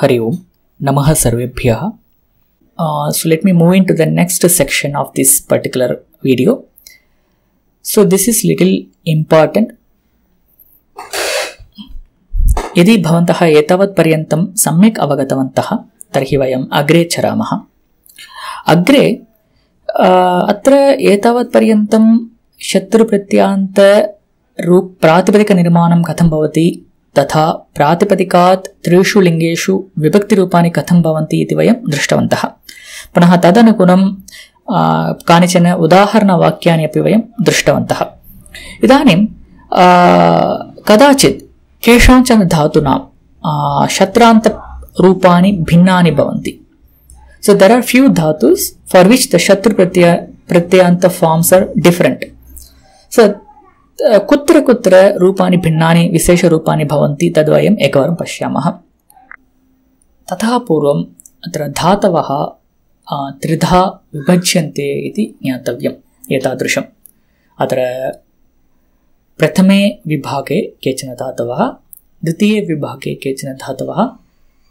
Hari Om, Namaha Sarvebhyah. So let me move into the next section of this particular video. So this is little important. यदि भवन्तः एतावत् पर्यन्तं सम्यक् अवगतवन्तः तर्हि वयम् अग्रे चरामः. अग्रे अत्र एतावत् पर्यन्तं शत्रुप्रत्यान्त प्रातिपदिकनिर्माणं कथं भवति तथा प्रातिपदिकात् त्रिषु लिङ्गेषु विभक्तिरूपाणि कथं भवन्ति इति वयं दृष्टवन्तः. पुनः तदनुगुणं कानिचन उदाहरणवाक्यानि अपि वयं दृष्टवन्तः. इदानीं कदाचित् केषाञ्चन धातूनां शत्रान्तरूपाणि भिन्नानि भवन्ति. So there are few dhatus for which the shatru pratyanta forms are different. So कुत्र कुत्र रूपाणि भिन्नानि विशेषरूपाणि भवन्ति तद्वयम् एकवारं पश्यामः. ततः पूर्वम् अत्र धातवः त्रिधा विभज्यन्ते इति ज्ञातव्यम्. एतादृशम् अत्र प्रथमे विभागे केचन धातवः, द्वितीये विभागे केचन धातवः,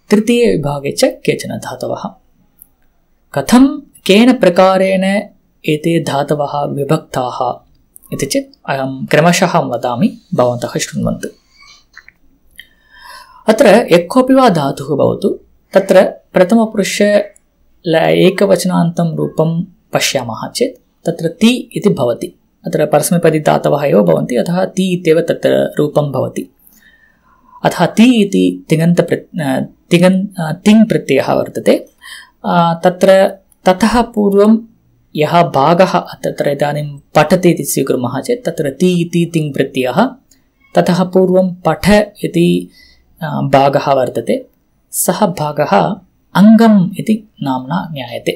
तृतीये विभागे च केचन धातवः. कथं केन प्रकारेण एते धातवः विभक्ताः इति चेत् अहं क्रमशः वदामि, भवन्तः शृण्वन्तु. अत्र यः कोऽपि वा धातुः भवतु, तत्र प्रथमपुरुष एकवचनान्तं रूपं पश्यामः चेत् तत्र ति इति भवति. अत्र परस्मैपदी धातवः एव भवन्ति, अतः ति इत्येव तत्र रूपं भवति. अतः ति इति तिङ् प्रत्ययः वर्तते. तत्र ततः पूर्वं यः भागः तत्र इदानीं पठति इति स्वीकुर्मः चेत् तत्र ति इति तिङ् प्रत्ययः, ततः पूर्वं पठ इति भागः वर्तते. सः भागः अङ्गम् इति नाम्ना ज्ञायते.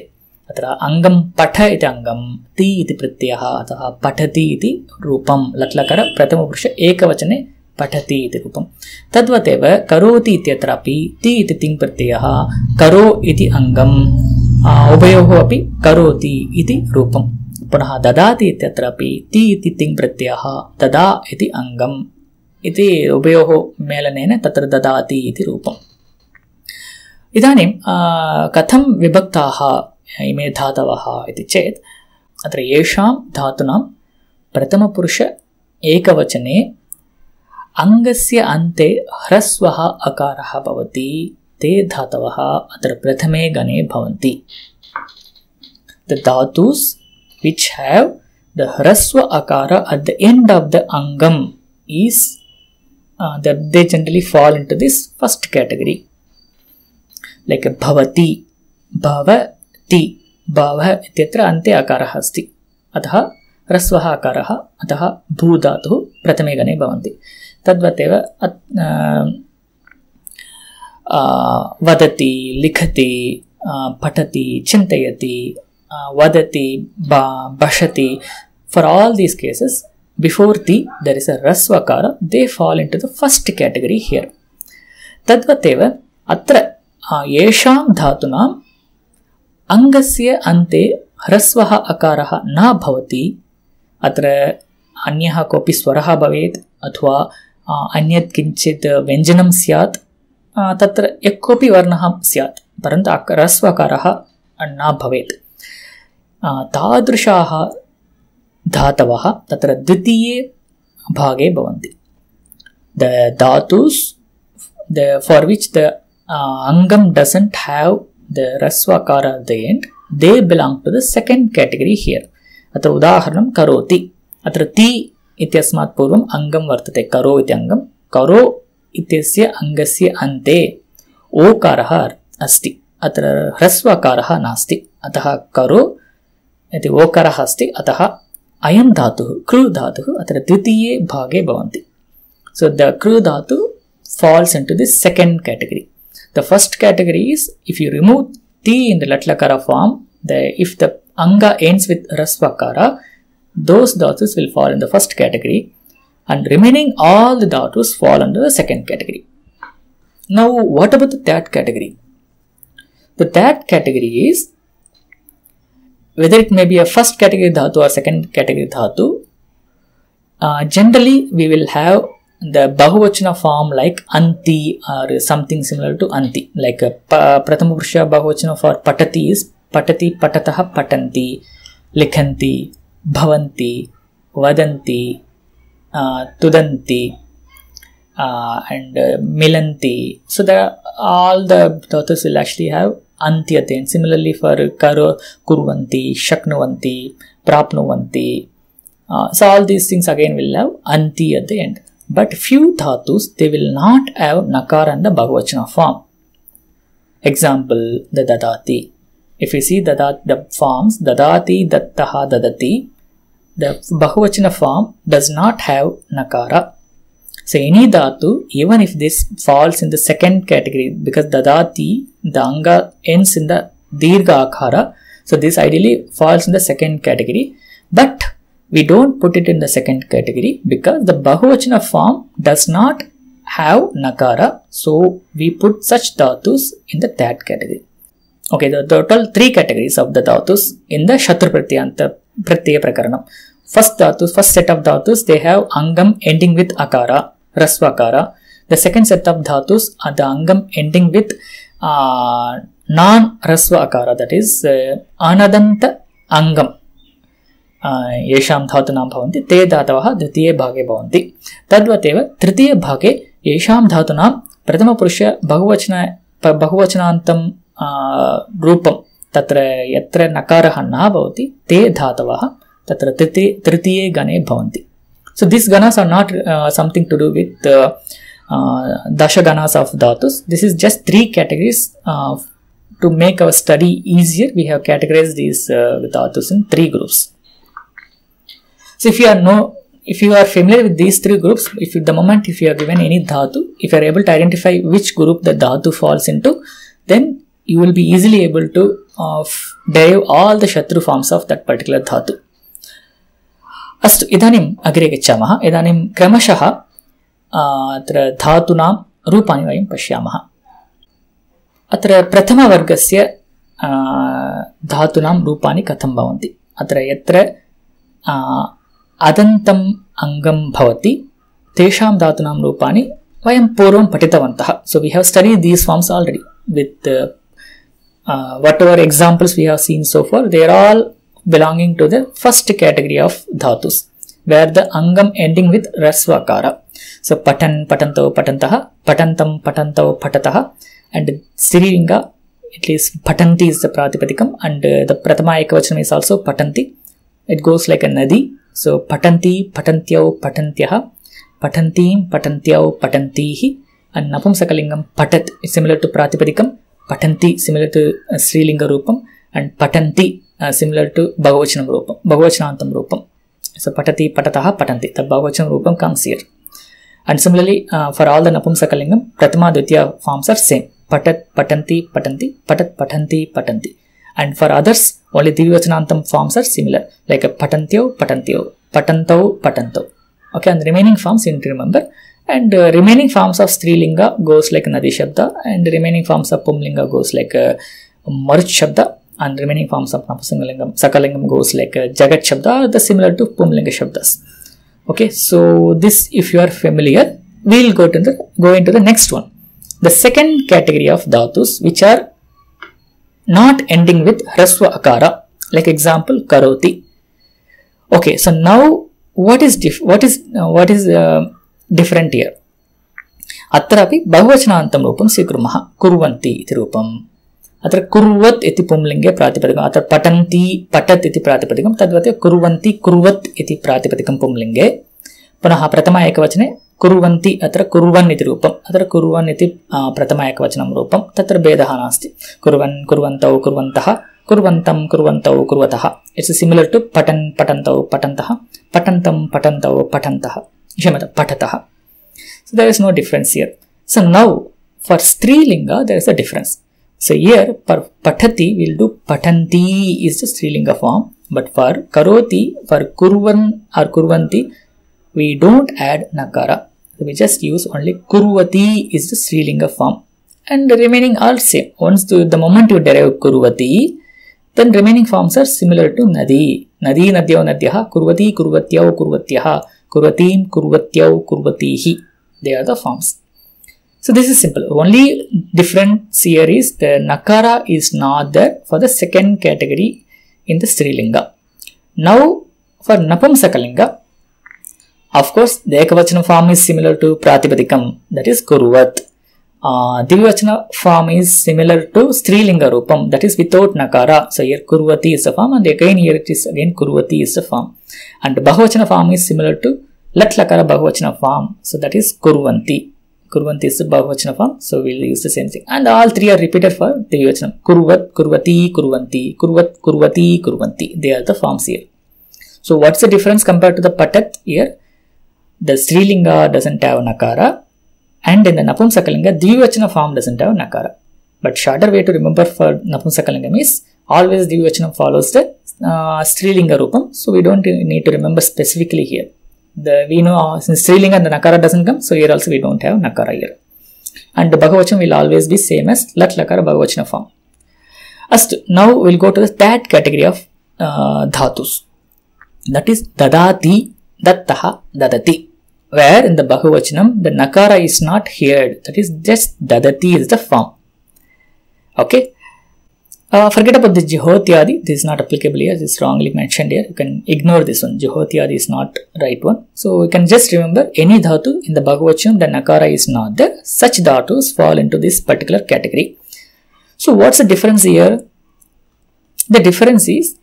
अत्र अङ्गं पठ इति अङ्गं, ति इति प्रत्ययः, अतः पठति इति रूपं. लट्लकार प्रथमपुरुष एकवचने पठति इति रूपं. तद्वतेव करोति इत्यत्रापि ति इति तिङ् प्रत्ययः, करो इति अङ्गम्, उभयोः अपि करोति इति रूपं. पुनः ददाति इत्यत्रापि ति इति तिङ् प्रत्ययः, ददा इति अङ्गम् इति उभयोः मेलनेन तत्र ददाति इति रूपम्. इदानीं कथं विभक्ताः इमे धातवः इति चेत् अत्र येषां धातूनां प्रथमपुरुष एकवचने अङ्गस्य अन्ते ह्रस्वः अकारः भवति, ते धातवः अत्र प्रथमे गणे भवन्ति. The dhatus which have the hraswa akara at the end of the angam is they generally fall into this first category. Like bhavati, bhavati, bhavah ityatra ante akarah asti, अतः ह्रस्वः अकारः, अतः भू धातुः प्रथमे गणे भवन्ति. तद्वतेव वदति, लिखति, पठति, चिन्तयति, वदति, bhashati. For all these cases, before the there is a rasvakara, they fall into the first category here. Tadvateva atra yesham dhatunam angasya ante hrasvah akarah na bhavati. अत्र अन्यः कोऽपि स्वरः भवेत् अथवा अन्यत् किञ्चित् व्यञ्जनं स्यात्, तत्र यः कोऽपि वर्णः स्यात्, परन्तु ह्रस्वकारः न भवेत्. तादृशाः धातवः तत्र द्वितीये भागे भवन्ति. The dhatus for which the angam doesn't have the ह्रस्वकार at the end, they belong to the second category here. अत्र उदाहरणं करोति. अत्र ति इत्यस्मात् पूर्वम् अङ्गं वर्तते, करो इति अङ्गं. करो इत्यस्य अङ्गस्य अन्ते ओकारः अस्ति, अत्र ह्रस्वकारः नास्ति, अतः करो इति ओकारः अस्ति. अतः अयं धातुः कृ धातुः अत्र द्वितीये भागे भवन्ति. So the कृ धातु falls into this second category. The first category is if you remove ti in the latlakara form, if the anga ends with rasvakara, those dhatus will fall in the first category, and remaining all the dhatus fall under the second category. Now what about the third category? The third category is whether it may be a first category dhatu or second category dhatu. Generally we will have the Bahuvachana form like Anti or something similar to Anti. Like Prathama Purusha Bahuvachana for Patati is Patati, Patataha, Patanti, Likhanti, Bhavanti, Vadanti, Tudanti, and Milanti. So all the dhatus will actually have Anti at the end. Similarly for Kurvanti, Shaknuvanti, Prapnuvanti. So all these things again will have Anti at the end. But few dhatus, they will not have Nakara in the Bahuvachana form. Example, the Dadati. If you see the forms, Dadati, Dattaha, Dadati, the Bahuvachana form does not have Nakara. So any dhatu, even if this falls in the second category, because Dadati, the Anga ends in the Dirgha Akara, so this ideally falls in the second category. But we don't put it in the second category because the Bahuvachana form does not have Nakara. So we put such dhatus in the third category. Okay, the total 3 categories of the dhatus in the Shatru Pratyaya Prakaranam. First set of dhatus, they have Angam ending with Akara, Rasva Akara. The second set of dhatus are the Angam ending with non-Rasva Akara, that is Anadanta Angam. येषां धातूनां भवन्ति ते धातवः द्वितीये भागे भवन्ति तद्वदेव तृतीये भागे येषां धातूनां प्रथमपुरुष बहुवचनान्तं रूपं तत्र यत्र नकारः न भवति ते धातवः तत्र तृतीये गणे भवन्ति. So these ganas are not something to do with dasha ganas of dhatus. This is just 3 categories. To make our study easier, we have categorized these dhatus in 3 groups. So if you are familiar with these 3 groups, if you are given any dhatu, if you are able to identify which group the dhatu falls into, then you will be easily able to derive all the Shatru forms of that particular dhatu. अस्तु, इदानीम् अग्रे गच्छामः. इदानीं क्रमशः अत्र धातूनां रूपाणि वयं पश्यामः. अत्र प्रथमवर्गस्य धातूनां रूपाणि कथं भवन्ति. अत्र यत्र अदन्तम् अङ्गं भवति तेषां धातूनां रूपाणि वयं पूर्वं पठितवन्तः. So we have studied these forms already with whatever examples we have seen so far. They are all belonging to the first category of dhatus, where the angam ending with rasvakara. So patan, patanto, patantaha, patantam, patanto, patataha, and Strilinga, at least patanti is the pratipadikam, and the pratama ekavachanam is also patanti. It goes like a nadi. So patanti, patantyau, patantyaha, patantim, patantyau, patantihi, and napumsakalingam patat is similar to pratipadikam, patanti similar to Strilinga rupam, and patanti similar to Bahuvachanam rupam, Bahuvachanantam rupam. So patati, patataha, patanti, the Bahuvachanam rupam comes here. And similarly for all the Napumsakalingam, Prathama, Dvitiya forms are same. Patat, patanti, patanti, patat, patanti, patanti. And for others, only Dvivachanantam forms are similar, like a patantyau, patantyau, patantau, patantau. Okay, and the remaining forms you need to remember. And remaining forms of Strilinga goes like Nadi Shabda, and the remaining forms of Pumlinga goes like Maruch Shabda, and remaining forms of Napusangalingam, Sakalingam goes like Jagat Shabda, the similar to Pumlinga Shabdas. Okay, so this, if you are familiar, we will go into the next one. The second category of dhatus, which are not ending with Hrasva Akara, like example Karoti. Okay, so now what is different here? Atrapi Bahuvachanantam rupam svikrumaha, Kurvanti iti rupam. अत्र कुर्वत् इति पुंलिङ्गे प्रातिपदिकम्, अत्र पठन्ति पठत् इति प्रातिपदिकं, तद्वत् कुर्वन्ति कुर्वत् इति प्रातिपदिकं पुंलिङ्गे. पुनः प्रथम एकवचने कुर्वन्ति, अत्र कुर्वन् इति रूपम्, अत्र कुर्वन् इति प्रथम एकवचनं रूपं, तत्र भेदः नास्ति. कुर्वन्, कुर्वन्तौ, कुर्वन्तः, कुर्वन्तं, कुर्वन्तौ, कुर्वतः. इट्स् सिमिलर् टु पठन्, पठन्तौ, पठन्तः, पठन्तं, पठन्तौ, पठन्तः, क्षम्यतां, पठतः. So there is no difference here. So now for Strilinga there is a difference. So here for patati we will do patanti is the Strilinga form, but for karoti, for kurvan or kurvanti, we don't add nakara. So we just use only kurvati is the Strilinga form, and the remaining are same. Once the moment you derive kurvati, then remaining forms are similar to nadi. Nadi, nadyau, nadyaha, kurvati, kurvatyau, kurvatyaha, kurvatim, kurvatyau, kurvatihi. They are the forms. So this is simple. Only difference here is the nakara is not there for the second category in the Strilinga. Now for Napumsakalinga, of course the Ekavachana form is similar to Pratipadikam, that is Kuruvat. Dvivachana form is similar to Strilinga Rupam, that is without nakara. So here Kurvati is the form, and again here it is again Kurvati is the form. And Bahuvachana form is similar to Lat Lakara Bahuvachana form, so that is Kurvanti. Kurvanti is the Bahuvachana form, so we will use the same thing. And all three are repeated for Dvivachana. Kurvat, Kurvati, Kurvanti, Kurvat, Kurvati, Kurvanti. They are the forms here. So what's the difference compared to the Patat here? The Strilinga doesn't have nakara, and in the Napumsakalinga, Dvivachana form doesn't have nakara. But shorter way to remember for Napumsakalinga is always Dvivachana follows the Strilinga Rupam, so we don't need to remember specifically here. We know since Strilinga the nakara doesn't come, so here also we don't have nakara here. And the Bahuvachana will always be same as Lat Lakara Bahuvachana form. Now we'll go to the third category of dhatus. That is Dadati, Dattaha, Dadati. Where in the Bahuvachanam the nakara is not heard, that is just Dadati is the form. Okay. Forget about the Jihotyadi, this is not applicable here, this is wrongly mentioned here. You can ignore this one, Jihotyadi is not right one. So you can just remember any dhatu in the Bahuvachanam the nakara is not there, such dhatus fall into this particular category. So what's the difference here? The difference is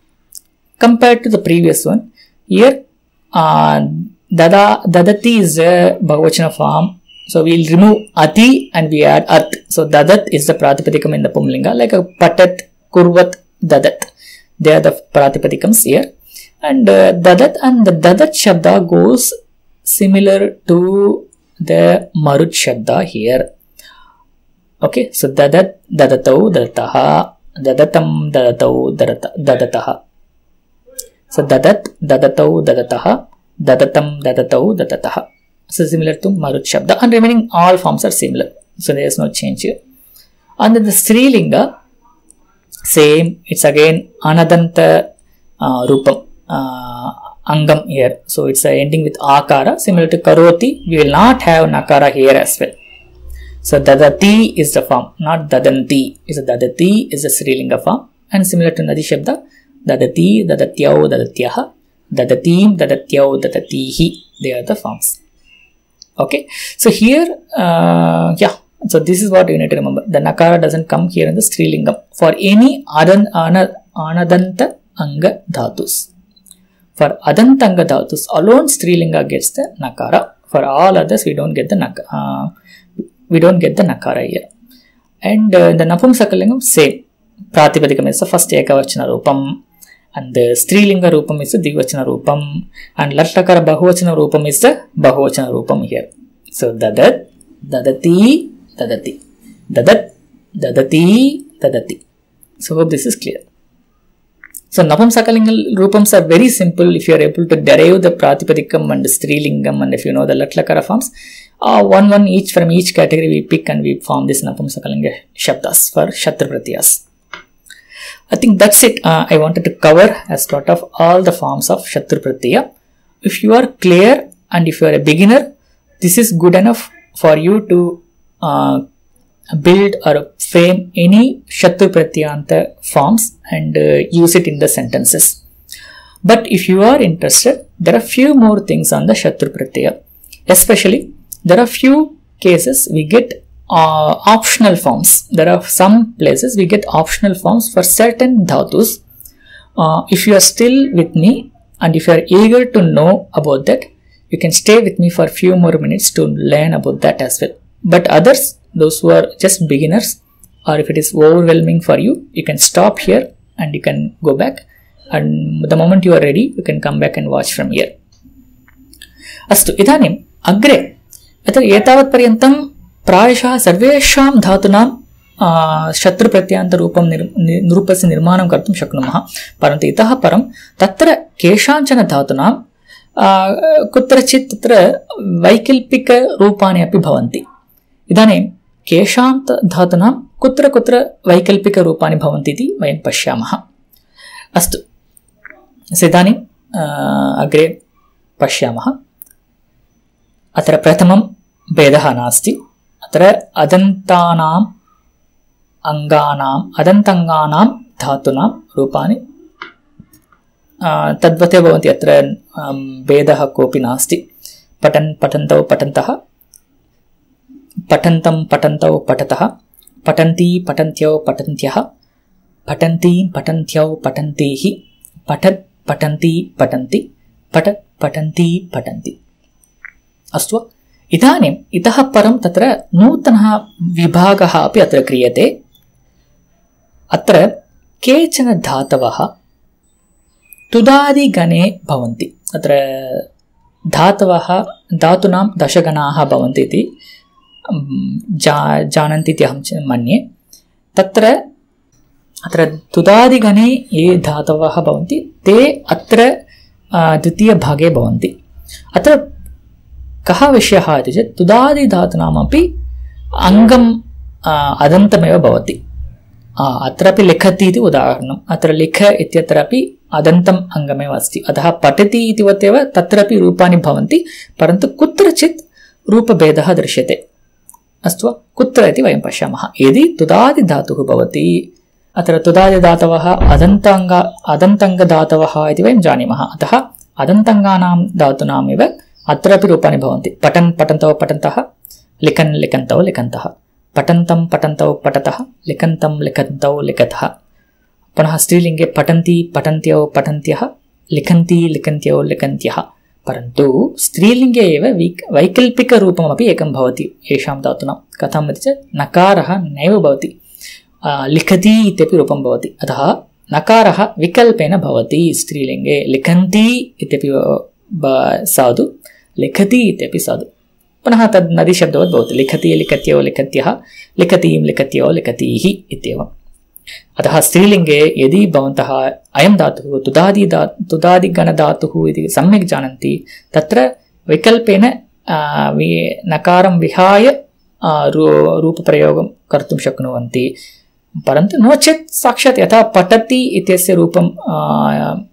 compared to the previous one, here Dadati is a Bahuvachana form, so we will remove Ati and we add At. So Dadat is the Pratipadikam in the Pumlinga, like a Patat, Kurvat, Dadat. They are the Pratipadikams here. And Dadat and the Dadat Shabda goes similar to the Marut Shabda here. Okay, so Dadat, Dadatau, Dadataha, Dadatam, Dadatau, Dadataha. So Dadat, Dadatau, Dadataha, Dadatam, Dadatau, Dadataha. So similar to Marut Shabda, and remaining all forms are similar. So there is no change here. And then the Strilinga, same, it's again Anadanta Rupam, Angam here. So it's ending with Akara, similar to Karoti. We will not have Nakara here as well. So Dadati is the form, not Dadanti. Is a Dadati is the Strilinga form, and similar to Nadi Shabda, Dadati, Dadatyau, Dadatyaha, Dadatim, Dadatyau, Dadatihi. They are the forms. Okay, so here, so this is what you need to remember. The nakara doesn't come here in the Strilingam for any Anadanta Anga Dhatus. For Adanta Anga Dhatus alone, Strilinga gets the nakara. For all others, we don't get the nakara here. And the Napumsakalingam, same. Pratipadikam is the first Ekavachana Rupam, and the Strilinga Rupam is the Dvivachana Rupam, and Latlakara Bahuvachana Rupam is the Bahuvachana Rupam here. So Dadat, Dadati, Dadati, Dadat, Dadati, Dadati. So hope this is clear. So Napumsakalinga Rupams are very simple if you are able to derive the Pratipadikam and the Strilingam, and if you know the Latlakara forms. One each from each category we pick and we form this Napumsakalinga Shabdas for Shatru Pratyas. I think that's it. I wanted to cover as part of all the forms of Shatru Pratyaya. If you are clear and if you are a beginner, this is good enough for you to build or frame any Shatru Pratyanta forms and use it in the sentences. But if you are interested, there are few more things on the Shatru Pratyaya. Especially, there are few cases we get optional forms. There are some places we get optional forms for certain dhatus. If you are still with me and if you are eager to know about that, you can stay with me for a few more minutes to learn about that as well. But others, those who are just beginners, or if it is overwhelming for you, you can stop here and you can go back, and the moment you are ready, you can come back and watch from here. Astu, idanim agre एतावत् पर्यन्तं प्रायशः सर्वेषां धातूनां शत्रु प्रत्ययान्त रूपस्य निर्माणं कर्तुं शक्नुमः, परन्तु इतः परं तत्र केषाञ्चन धातूनां कुत्रचित् तत्र वैकल्पिक रूपाणि अपि भवन्ति. इदानीं केषां धातूनां कुत्र कुत्र वैकल्पिक रूपाणि भवन्ति इति वयं पश्यामः. अस्तु, इदानीं अग्रे पश्यामः. अत्र प्रथमं भेदः नास्ति अत्र अदन्तानाम् अदन्ताङ्गानां धातूनां रूपाणि तद्वते भवन्ति अत्र भेदः कोऽपि नास्ति पठन् पठन्तौ पठन्तः पठन्तं पठन्तौ पठतः पठन्ती पठन्त्यौ पठन्त्यः पठन्तीं पठन्त्यौ पठन्तीः पठत् पठन्ती पठन्ति पठत् पठन्ती पठन्ति अस्तु इदानीम् इतः परं तत्र नूतनः विभागः अपि अत्र क्रियते अत्र केचन धातवः तुदादिगणे भवन्ति अत्र धातवः धातूनां दशगणाः भवन्ति इति जानन्ति इति अहं मन्ये तत्र अत्र तुदादिगणे ये धातवः भवन्ति ते अत्र द्वितीयभागे भवन्ति अत्र कः विषयः इति चेत् तुदादिधातूनामपि अङ्गम् अदन्तमेव भवति अत्रापि लिखति इति उदाहरणम् अत्र लिख इत्यत्रापि अदन्तम् अङ्गमेव अस्ति अतः पठति इतिवत् एव तत्रापि रूपाणि भवन्ति परन्तु कुत्रचित् रूपभेदः दृश्यते अस्तु कुत्र इति वयं पश्यामः यदि तुदादिधातुः भवति अत्र तुदादिधातवः अदन्ताङ्गधातवः इति वयं जानीमः अतः अदन्ताङ्गानां धातूनामेव अत्रापि रूपाणि भवन्ति पठन् पठन्तौ पठन्तः लिखन् लिखन्तौ लिखन्तः पठन्तं पठन्तौ पठतः लिखन्तं लिखन्तौ लिखतः पुनः स्त्रीलिङ्गे पठन्ति पठन्त्यौ पठन्त्यः लिखन्ति लिखन्त्यौ लिखन्त्यः परन्तु स्त्रीलिङ्गे एव वैकल्पिकरूपमपि एकं भवति येषां धातूनां कथम् इति चेत् नकारः नैव भवति लिखति इत्यपि रूपं भवति अतः नकारः विकल्पेन भवति स्त्रीलिङ्गे लिखन्ति इत्यपि साधु लिखति इत्यपि साधु पुनः तद् नदीशब्दवत् भवति लिखति लिखत्यौ लिखत्यः लिखतीं लिखत्यौ लिखतीः इत्येवम् अतः स्त्रीलिङ्गे यदि भवन्तः अयं धातुः तुदादिगणधातुः इति सम्यक् जानन्ति तत्र विकल्पेन नकारं विहाय रूपप्रयोगं कर्तुं शक्नुवन्ति परन्तु नो चेत् साक्षात् यथा पठति इत्यस्य रूपं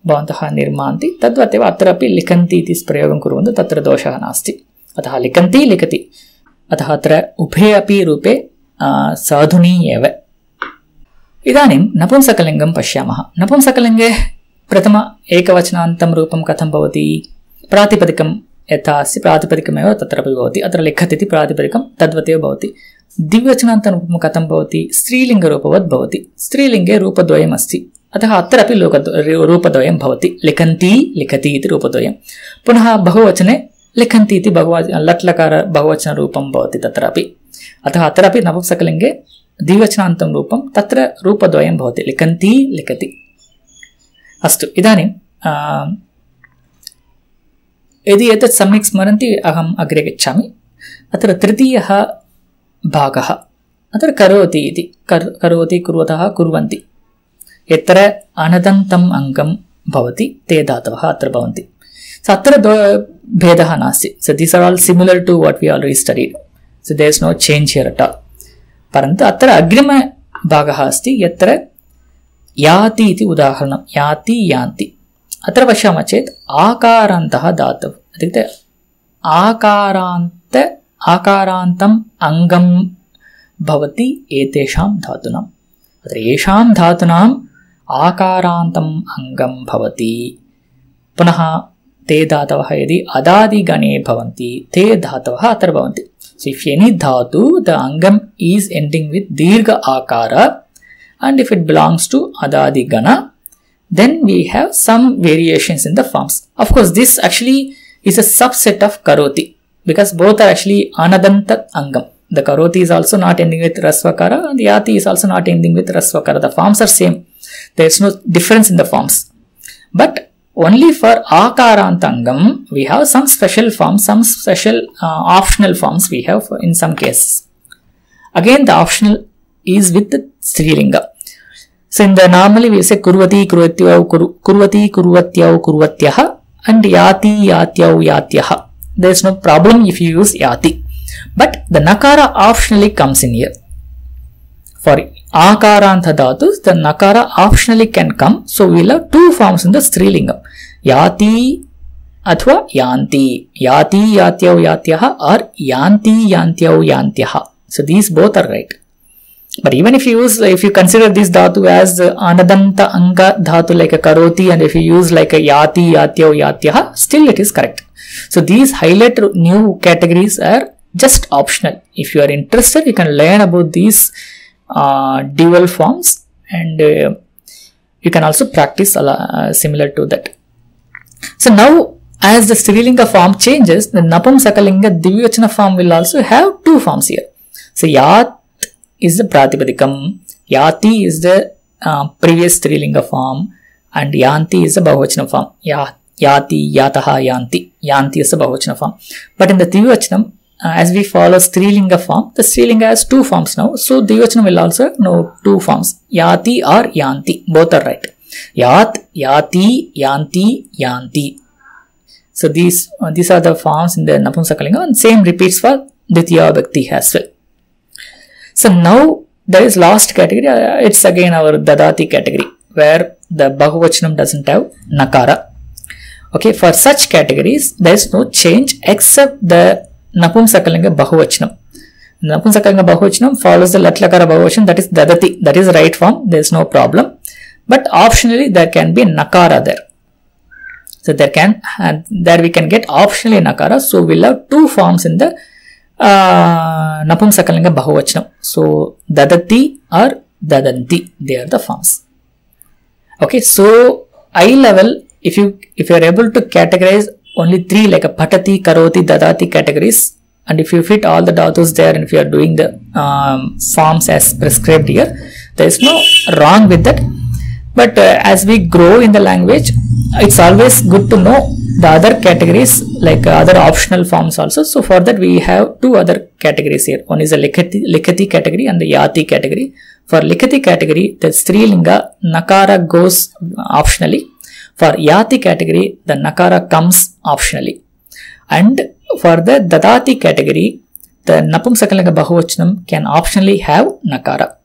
भवन्तः निर्मान्ति तद्वत् एव अत्रापि लिखन्ति इति प्रयोगं कुर्वन्तु तत्र दोषः नास्ति अतः लिखन्ति लिखति अतः अत्र उभे अपि रूपे साधुनी एव इदानीं नपुंसकलिङ्गं पश्यामः नपुंसकलिङ्गे प्रथम एकवचनान्तं रूपं कथं भवति प्रातिपदिकं यथा अस्ति प्रातिपदिकमेव तत्रापि भवति अत्र लिखति इति प्रातिपदिकं तद्वदेव भवति द्विवचनान्तरूपं कथं भवति स्त्रीलिङ्गरूपवत् भवति स्त्रीलिङ्गे रूपद्वयम् अस्ति अतः अत्रापि रूपद्वयं भवति लिखन्ति लिखति इति रूपद्वयं पुनः बहुवचने लिखन्ति इति लट्लकार बहुवचनरूपं भवति तत्रापि अतः अत्रापि नपुंसकलिङ्गे द्विवचनान्तं रूपं तत्र रूपद्वयं भवति लिखन्ति लिखति अस्तु इदानीं यदि एतत् सम्यक् स्मरन्ति अहम् अग्रे गच्छामि अत्र तृतीयः भागः अत्र करोति इति करोति कुर्वतः कुर्वन्ति यत्र अनदन्तम् अङ्गं भवति ते धातवः अत्र भवन्ति सो अत्र भेदः नास्ति so these are all similar to what we already studied so there is no change here at all परन्तु अत्र अग्रिमभागः अस्ति यत्र याति इति उदाहरणं याति यान्ति अत्र पश्यामः चेत् आकारान्तः धातुः इत्युक्ते आकारान्तम् अङ्गं भवति एतेषां धातूनाम् अत्र येषां धातूनाम् आकारान्तम् अङ्गं भवति पुनः ते धातवः यदि अदादिगणे भवन्ति ते धातवः अत्र भवन्ति so if any dhatu the angam is ending with dirgha akara and if it belongs to adadi gana then we have some variations in the forms of course this actually is a subset of karoti because both are actually anadanta angam the karoti is also not ending with rasvakara and the yati is also not ending with rasvakara the forms are same there is no difference in the forms but only for akarantangam we have some special forms some special optional forms we have in some cases again the optional is with the strilinga so in the normally we say kurvati kurvatyau kurvatyah and yati yatyau yatyah there is no problem if you use yati but the nakara optionally comes in here for akarantha dhatus the nakara optionally can come so we will have two forms in the strilingam yati अथवा यान्ति. याति यात्यौ यात्यः or yanti yantyau yantyah. So these both are right. But even if you consider this dhatu as anadanta anga dhatu like a karoti, and if you use like a yati yatyau yatyah, still it is correct. So these highlight new categories are just optional. If you are interested, you can learn about these dual forms, and you can also practice similar to that. So now, as the Strilinga form changes, the Napumsakalinga Dvivachana form will also have two forms here. So Yat is the Pratipadikam, Yati is the previous Strilinga form, and Yanti is the Bahuvachana form. Yati, Yataha, Yanti. Yanti is the Bahuvachana form. But in the Dvivachanam, as we follow Strilinga form, the Strilinga has two forms now. So Dvivachanam will also know two forms, Yati or Yanti. Both are right. Yat, Yati, Yanti, Yanti. So these are the forms in the Napumsakalinga, and same repeats for Ditya Bhakti as well. So now there is last category. It's again our Dadati category, where the Bahuvachanam doesn't have Nakara. Okay, for such categories there is no change except the Napumsakalinga Bahuvachanam. Napumsakalinga Bahuvachanam follows the Latlakara Bahuvachanam, that is Dadati, that is right form. There is no problem. But optionally there can be Nakara there. So there we can get optionally Nakara. So we'll have two forms in the Napumsakalinga Bahuvachanam. So Dadati or Dadanti, they are the forms. Okay, so eye level, if you are able to categorize only three like a Patati, Karoti, Dadati categories, and if you fit all the dhatus there, and if you are doing the forms as prescribed here, there is no wrong with that. But as we grow in the language, it's always good to know the other categories, like other optional forms also. So for that we have two other categories here. One is the Likhati category and the Yati category. For Likhati category, the Strilinga Nakara goes optionally. For Yati category, the Nakara comes optionally. And for the Dadati category, the Napumsakalinga Bahuvachanam can optionally have Nakara.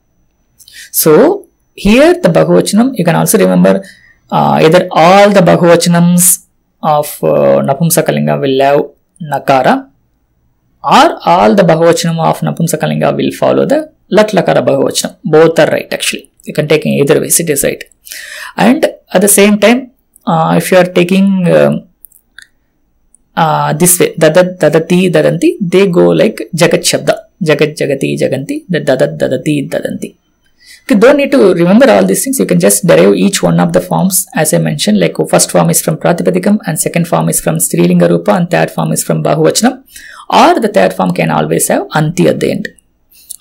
So here the Bahuvachanam, you can also remember either all the Bahuvachanams of Napumsakalinga will have Nakara, or all the Bahuvachanam of Napumsakalinga will follow the Latlakara Bahuvachanam. Both are right actually. You can take either way, it is right. And at the same time, if you are taking this way, Dadati, Dadanti, they go like Jagat Shabda. Jagat, Jagati, Jaganti, the Dadat, Dadati, Dadanti. You don't need to remember all these things. You can just derive each one of the forms as I mentioned. Like first form is from Pratipadikam, and second form is from Strilinga Rupa, and third form is from Bahuvachanam, or the third form can always have Anti at the end.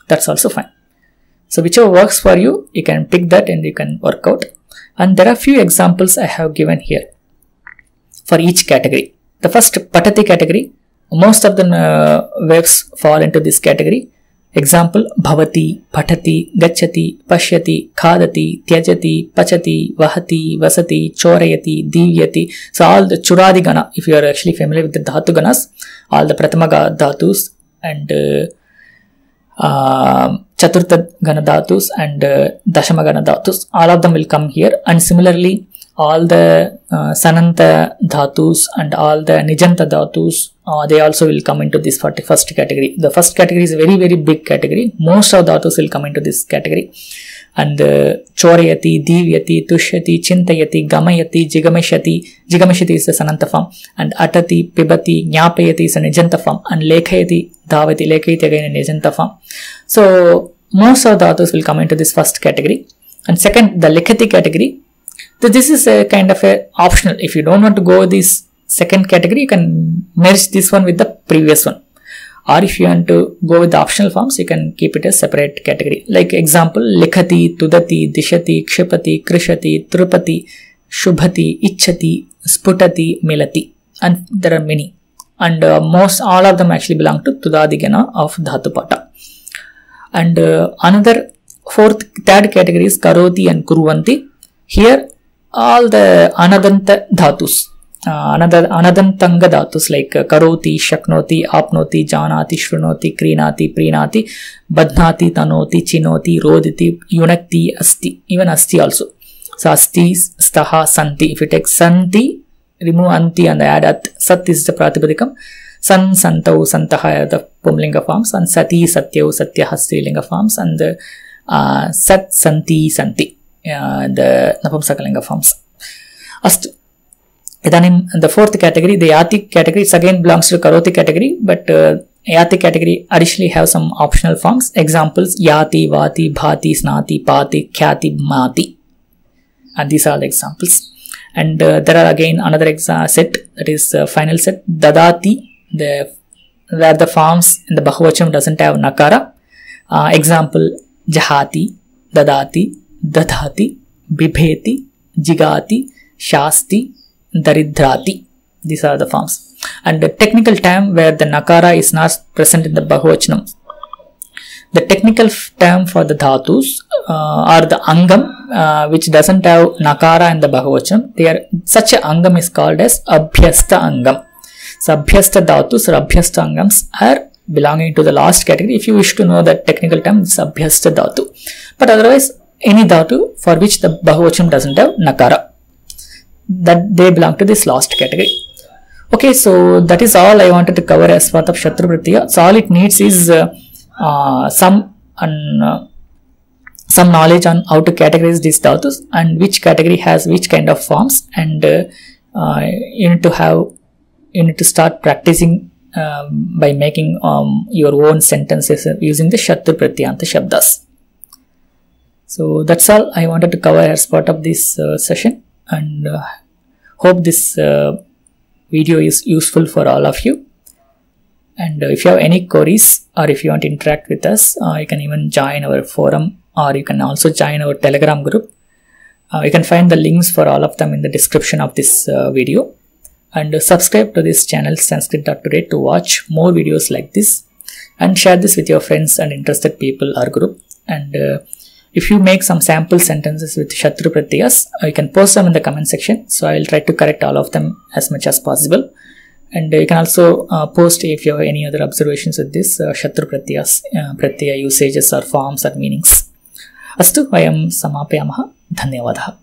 That's also fine. So whichever works for you, you can pick that and you can work out. And there are few examples I have given here for each category. The first Patati category, most of the verbs fall into this category. Example, Bhavati, Patati, Gacchati, Pashyati, Khadati, Tyajati, Pachati, Vahati, Vasati, Chorayati, Divyati. So all the Churadi Gana, if you are actually familiar with the Dhatu Ganas, all the Pratama Dhatus and Chaturtha Gana Dhatus and Dashama Gana Dhatus, all of them will come here. And similarly, all the Sananta Dhatus and all the Nijanta Dhatus, they also will come into this first category. The first category is a very, very big category. Most of Dhatus will come into this category. And Chorayati, Divyati, Tushyati, Chintayati, Gamayati, Jigamishati. Jigamishati is the Sananta form. And Atati, Pibati, Nyapayati is a Nijanta form. And Lekhayati, Dhavati, Lekhayati again a Nijanta form. So most of Dhatus will come into this first category. And second, the Likhati category. So this is a kind of a optional. If you don't want to go this second category, you can merge this one with the previous one. Or if you want to go with the optional forms, you can keep it as separate category. Like example, Likhati, Tudati, Dishati, Kshipati, Krishati, Trupati, Shubhati, Ichchati, Sputati, Milati. And there are many. And all of them actually belong to Tudadigana of Dhatupata. And third category is Karoti and Kuruvanti. Here, all the Anadanta Dhatus, Anadantanga Dhatus like Karoti, Shaknoti, Apnoti, Janati, Shrunoti, Krinati, Prinati, Badnati, Tanoti, Chinoti, Roditi, Yunakti, Asti, even Asti also. So Asti, Staha, Santi. If you take Santi, remove anti and add at. Sat is the pratipadikam. San, santau, santaha are the pumlinga forms, and sati, satyau, satyaha strilinga forms, and sat, santi, santi the napumsakalinga forms. Astu. Idanim, the fourth category, the yati category, it again belongs to karoti category, but yati category additionally have some optional forms. Examples: yati, vati, bhati, snati, pati, khyati, mati. And these are the examples. And there are again another set, that is final set, dadati, where the forms in the bahuvachanam doesn't have nakara. Example: jahati, dadati, dadhati, bibheti, jigati, shasti, daridrati. These are the forms. And the technical term where the nakara is not present in the bahuvachanam. The technical term for the dhatus are the angam, which doesn't have nakara in the bahuvachanam. Such a angam is called as abhyasta angam. So abhyasta dhatus or abhyasta angams are belonging to the last category. If you wish to know that technical term, it's abhyasta dhatu. But otherwise, any dhatu for which the bahuvachanam doesn't have nakara, that they belong to this last category. Okay, so that is all I wanted to cover as part of Shatru Pratya. So all it needs is some knowledge on how to categorize these dhatus and which category has which kind of forms, and you need to start practicing by making your own sentences using the Shatru Pratyanta Shabdas. So that's all I wanted to cover as part of this session, and hope this video is useful for all of you. And if you have any queries, or if you want to interact with us, you can even join our forum, or you can also join our Telegram group. You can find the links for all of them in the description of this video. And subscribe to this channel Sanskrit.Today to watch more videos like this, and share this with your friends and interested people or group. And if you make some sample sentences with Shatru Pratyas, you can post them in the comment section. So I will try to correct all of them as much as possible. And you can also post if you have any other observations with this Shatru Pratyas, Pratyaya usages or forms or meanings. Astu, vayam samapayamaha. Dhanyavadaha.